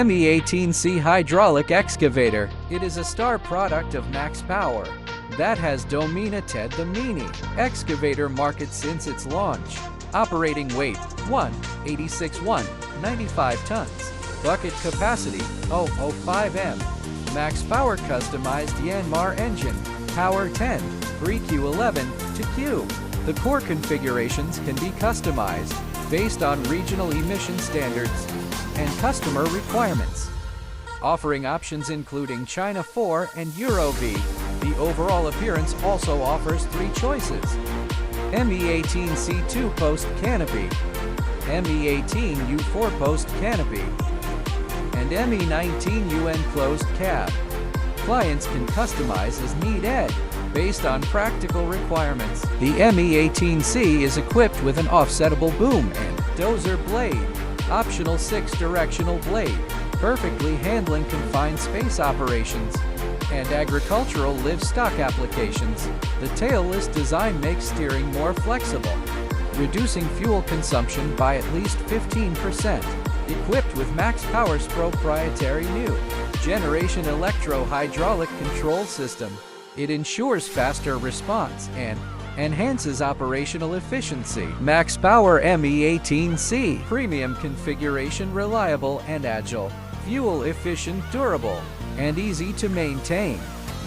Me18C Hydraulic Excavator. It is a star product of MAXPOWER that has dominated the mini excavator market since its launch. Operating weight 186 95 tons. Bucket capacity 005 m. MAXPOWER customized Yanmar engine. Power 10, 3Q11 to Q. The core configurations can be customized based on regional emission standards and customer requirements, offering options including China 4 and Euro V. The overall appearance also offers 3 choices: Me18C 2-post canopy, Me18U 4-post canopy, and Me19U enclosed cab. Clients can customize as needed based on practical requirements. The Me18C is equipped with an offsettable boom and dozer blade, optional 6-directional blade, perfectly handling confined space operations and agricultural livestock applications. The tailless design makes steering more flexible, reducing fuel consumption by at least 15%. Equipped with MAXPOWER's proprietary new generation electro-hydraulic control system, it ensures faster response and enhances operational efficiency. MAXPOWER Me18C premium configuration, reliable and agile, fuel efficient, durable, and easy to maintain.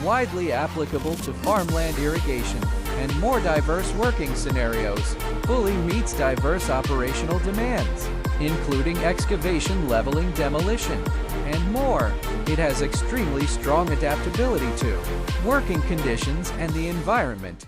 Widely applicable to farmland irrigation and more diverse working scenarios. Fully meets diverse operational demands, including excavation, leveling, demolition, and more. It has extremely strong adaptability to working conditions and the environment.